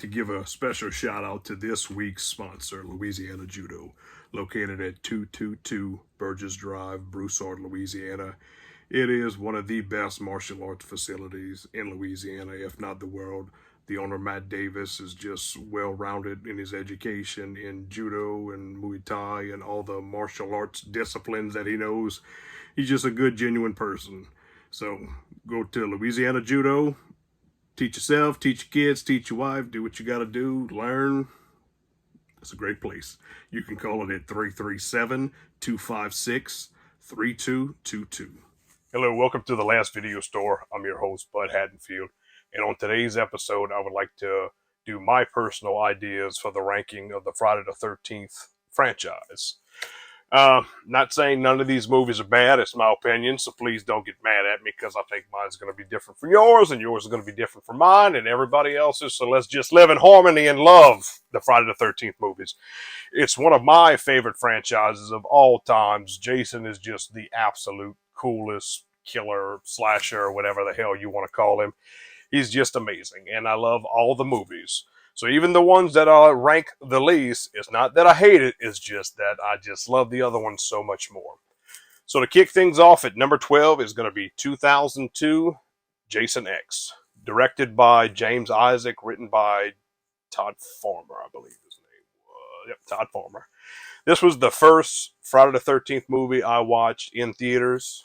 To give a special shout out to this week's sponsor, Louisiana Judo, located at 222 Burgess Drive, Broussard, Louisiana. It is one of the best martial arts facilities in Louisiana, if not the world. The owner, Matt Davis, is just well-rounded in his education in judo and Muay Thai and all the martial arts disciplines that he knows. He's just a good, genuine person. So go to Louisiana Judo. Teach yourself, teach your kids, teach your wife, do what you got to do, learn. It's a great place. You can call it at 337-256-3222. Hello, welcome to The Last Video Store. I'm your host, Bud Haddonfield. And on today's episode, I would like to do my personal ideas for the ranking of the Friday the 13th franchise. Not saying none of these movies are bad, it's my opinion, so please don't get mad at me because I think mine's going to be different from yours and yours is going to be different from mine and everybody else's, so let's just live in harmony and love the Friday the 13th movies. It's one of my favorite franchises of all times. Jason is just the absolute coolest killer, slasher, whatever the hell you want to call him. He's just amazing, and I love all the movies. So even the ones that I rank the least, it's not that I hate it, it's just that I just love the other ones so much more. So to kick things off at number 12 is going to be 2002 Jason X, directed by James Isaac, written by Todd Farmer, I believe his name was. Yep, Todd Farmer. This was the first Friday the 13th movie I watched in theaters.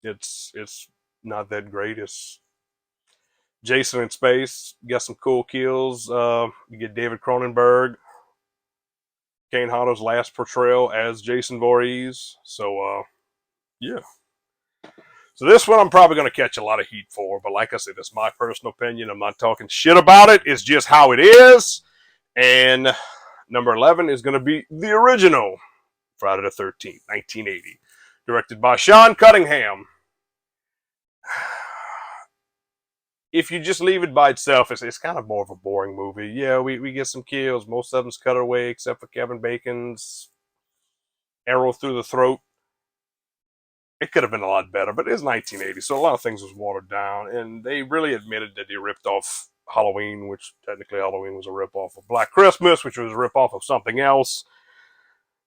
It's not that great. It's Jason in space. You got some cool kills. You get David Cronenberg, Kane Hodder's last portrayal as Jason Voorhees. So, yeah. So this one I'm probably going to catch a lot of heat for, but like I said, it's my personal opinion. I'm not talking shit about it. It's just how it is. And number 11 is going to be the original Friday the 13th, 1980, directed by Sean Cunningham. If you just leave it by itself, it's kind of more of a boring movie. Yeah, we get some kills. Most of them's cut away, except for Kevin Bacon's arrow through the throat. It could have been a lot better, but it is 1980, so a lot of things was watered down. And they really admitted that they ripped off Halloween, which technically Halloween was a rip-off of Black Christmas, which was a rip-off of something else.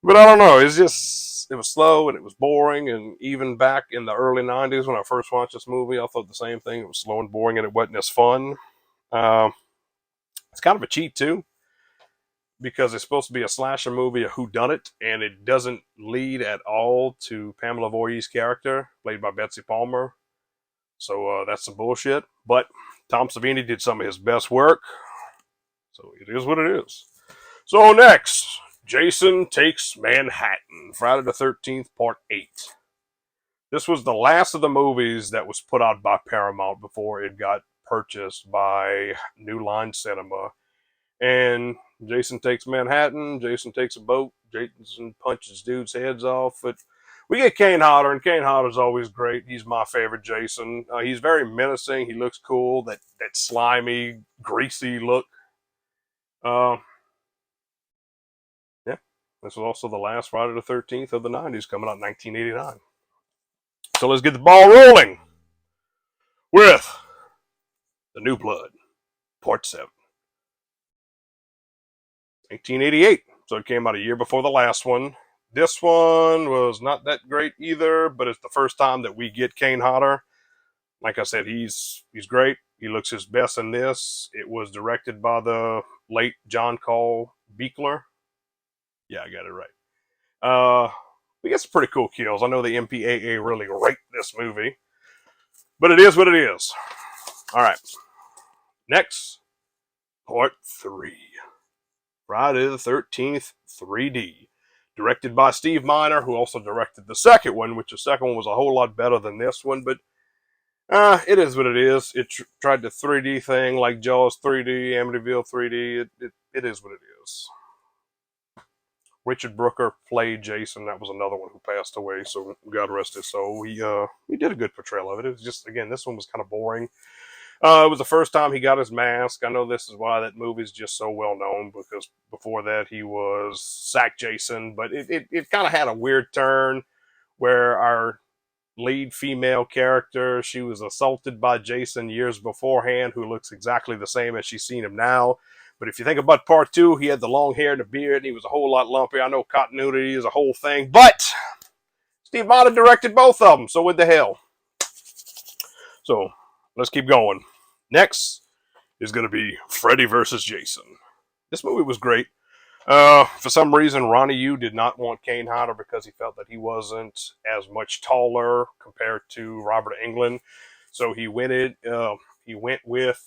But I don't know, it was slow and it was boring, and even back in the early 90s when I first watched this movie, I thought the same thing. It was slow and boring and it wasn't as fun. It's kind of a cheat too, because it's supposed to be a slasher movie, a whodunit, and it doesn't lead at all to Pamela Voorhees' character, played by Betsy Palmer. So that's some bullshit. But Tom Savini did some of his best work, so it is what it is. So next, Jason Takes Manhattan, Friday the 13th, Part 8. This was the last of the movies that was put out by Paramount before it got purchased by New Line Cinema. And Jason Takes Manhattan, Jason takes a boat, Jason punches dudes' heads off. But we get Kane Hodder, and Kane Hodder's always great. He's my favorite Jason. He's very menacing. He looks cool, that slimy, greasy look. This was also the last Friday the 13th of the 90s, coming out in 1989. So let's get the ball rolling with The New Blood, Part 7. 1988, so it came out a year before the last one. This one was not that great either, but it's the first time that we get Kane Hodder. Like I said, he's great. He looks his best in this. It was directed by the late John Carl Buechler. Yeah, I got it right. We get some pretty cool kills. I know the MPAA really raped this movie, but it is what it is. All right, next, part 3. Friday the 13th 3D. Directed by Steve Miner, who also directed the second one, which the second one was a whole lot better than this one, but it is what it is. It tried the 3D thing like Jaws 3D, Amityville 3D. It is what it is. Richard Brooker played Jason. That was another one who passed away, so God rest his soul. He did a good portrayal of it. It was just, again, this one was kind of boring. It was the first time he got his mask. I know this is why that movie's just so well known, because before that he was Sack Jason, but it kind of had a weird turn where our lead female character, she was assaulted by Jason years beforehand, who looks exactly the same as she's seen him now. But if you think about part 2, he had the long hair and the beard, and he was a whole lot lumpy. I know continuity is a whole thing, but Steve Miner directed both of them, so what the hell? So let's keep going. Next is going to be Freddy vs. Jason. This movie was great. For some reason, Ronnie Yu did not want Kane Hodder because he felt that he wasn't as much taller compared to Robert Englund. So he went with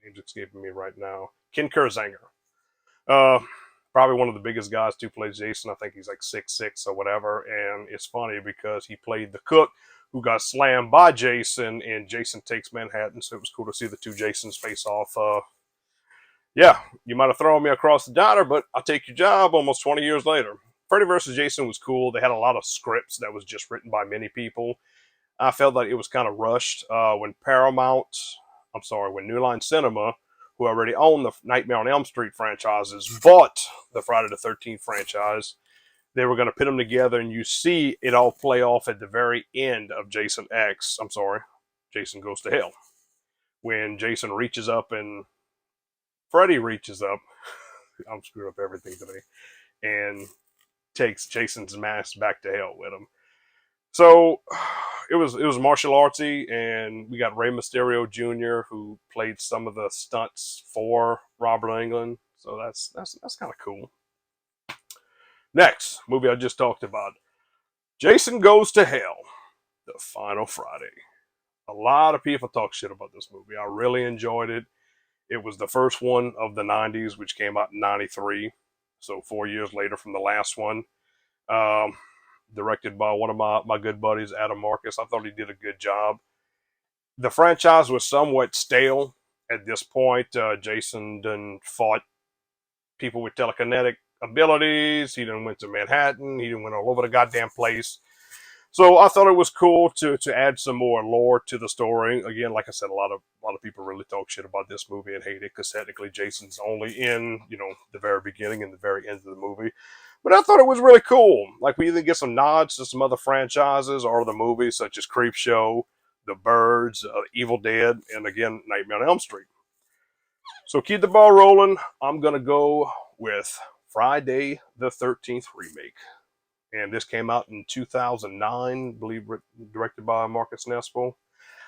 name's escaping me right now. Ken Kurzanger. Probably one of the biggest guys to play Jason. I think he's like 6'6" or whatever. And it's funny because he played the cook who got slammed by Jason in Jason Takes Manhattan. So it was cool to see the two Jasons face off. Yeah, you might have thrown me across the diner, but I'll take your job almost 20 years later. Freddy vs. Jason was cool. They had a lot of scripts that was just written by many people. I felt like it was kind of rushed. When New Line Cinema, who already owned the Nightmare on Elm Street franchises, bought the Friday the 13th franchise, they were going to put them together, and you see it all play off at the very end of Jason Goes to Hell. When Jason reaches up and Freddy reaches up, I'm screwing up everything today, and takes Jason's mask back to hell with him. So it was martial artsy, and we got Rey Mysterio Jr., who played some of the stunts for Robert Englund. So that's kind of cool. Next movie I just talked about, Jason Goes to Hell, The Final Friday. A lot of people talk shit about this movie. I really enjoyed it. It was the first one of the 90s, which came out in 93. So 4 years later from the last one. Directed by one of my good buddies, Adam Marcus. I thought he did a good job. The franchise was somewhat stale at this point. Jason done fought people with telekinetic abilities. He done went to Manhattan. He done went all over the goddamn place. So I thought it was cool to add some more lore to the story. Again, like I said, a lot of people really talk shit about this movie and hate it because technically Jason's only in the very beginning and the very end of the movie. But I thought it was really cool. Like, we either get some nods to some other franchises or the movies such as Creepshow, The Birds, Evil Dead, and again Nightmare on Elm Street. So keep the ball rolling. I'm gonna go with Friday the 13th remake. And this came out in 2009, I believe, directed by Marcus Nispel.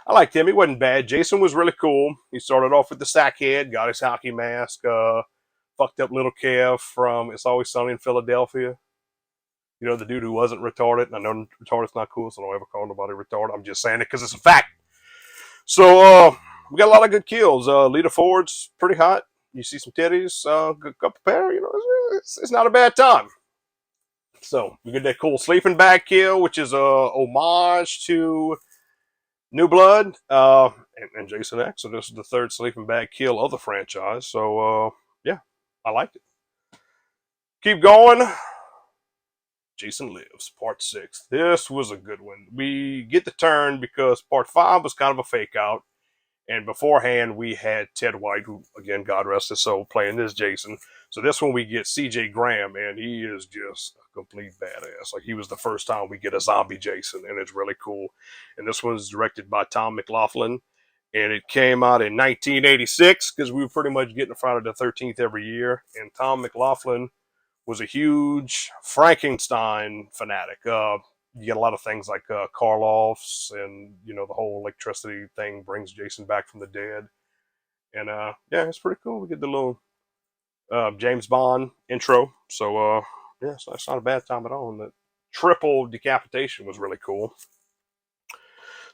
I liked him. He wasn't bad. Jason was really cool. He started off with the sack head, got his hockey mask, fucked up little Kev from It's Always Sunny in Philadelphia. You know, the dude who wasn't retarded. And I know retarded's not cool, so I don't ever call nobody retarded. I'm just saying it because it's a fact. So we got a lot of good kills. Lita Ford's pretty hot. You see some titties, good couple pair. It's not a bad time. So we get that cool sleeping bag kill, which is a homage to New Blood and Jason X. So this is the third sleeping bag kill of the franchise. So yeah, I liked it. Keep going. Jason Lives, Part 6. This was a good one. We get the turn because Part 5 was kind of a fake out. And beforehand, we had Ted White, who, again, God rest his soul, playing this Jason. So this one we get C.J. Graham, and he is just a complete badass. Like, he was the first time we get a zombie Jason, and it's really cool. And this one's directed by Tom McLaughlin, and it came out in 1986 because we were pretty much getting Friday the 13th every year. And Tom McLaughlin was a huge Frankenstein fanatic. You get a lot of things like Karloff's, and the whole electricity thing brings Jason back from the dead. And yeah, it's pretty cool. We get the little James Bond intro. So yeah, so that's not a bad time at all. And the triple decapitation was really cool.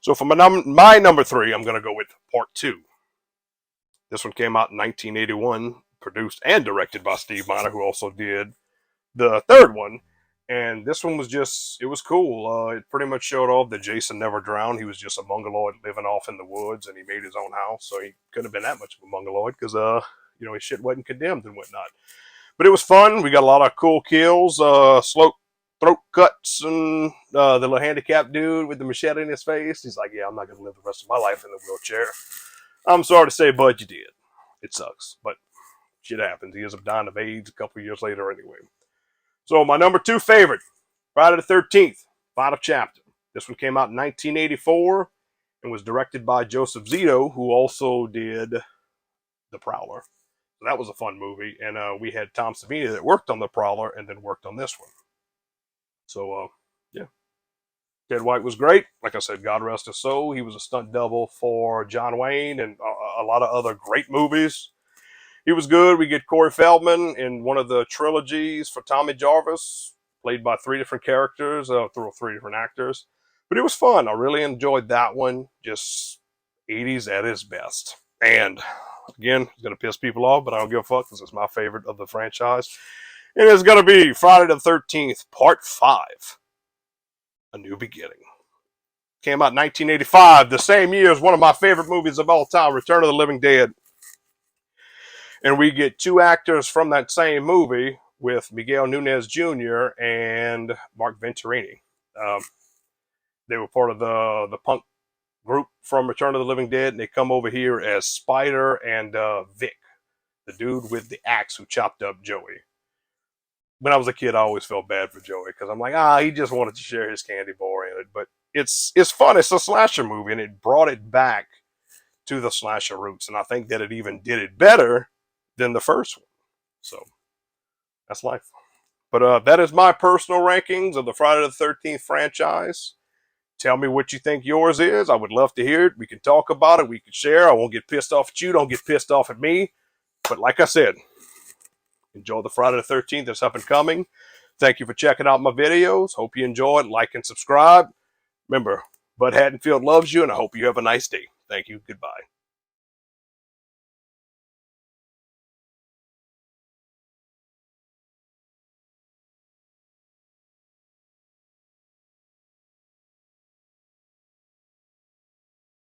So for my number three, I'm gonna go with part two. This one came out in 1981, produced and directed by Steve Miner, who also did the third one. And this one was just, it was cool. It pretty much showed off that Jason never drowned. He was just a mongoloid living off in the woods, and he made his own house. So he couldn't have been that much of a mongoloid because, his shit wasn't condemned and whatnot. But it was fun. We got a lot of cool kills, slow throat cuts, and the little handicapped dude with the machete in his face. He's like, yeah, I'm not going to live the rest of my life in the wheelchair. I'm sorry to say, bud, you did. It sucks, but shit happens. He ends up dying of AIDS a couple years later anyway. So my number two favorite, Friday the 13th, final chapter. This one came out in 1984 and was directed by Joseph Zito, who also did The Prowler. So that was a fun movie, and we had Tom Savini that worked on The Prowler and then worked on this one. So yeah, Ted White was great. Like I said, God rest his soul. He was a stunt double for John Wayne and a lot of other great movies. He was good. We get Corey Feldman in one of the trilogies for Tommy Jarvis, played by three different characters through three different actors. But it was fun. I really enjoyed that one. Just 80s at its best. And again, it's going to piss people off, but I don't give a fuck because it's my favorite of the franchise. It is going to be Friday the 13th, Part 5, A New Beginning. Came out in 1985, the same year as one of my favorite movies of all time, Return of the Living Dead. And we get two actors from that same movie with Miguel Nunez Jr. and Mark Venturini. They were part of the punk group from Return of the Living Dead, and they come over here as Spider and Vic, the dude with the axe who chopped up Joey. When I was a kid, I always felt bad for Joey because I'm like, he just wanted to share his candy bar in it. But it's fun. It's a slasher movie, and it brought it back to the slasher roots. And I think that it even did it better than the first one. So that's life. But that is my personal rankings of the Friday the 13th franchise. Tell me what you think yours is. I would love to hear it. We can talk about it. We can share. I won't get pissed off at you. Don't get pissed off at me. But like I said, enjoy the Friday the 13th that's up and coming. Thank you for checking out my videos. Hope you enjoy it. Like and subscribe. Remember, Bud Haddonfield loves you, and I hope you have a nice day. Thank you. Goodbye.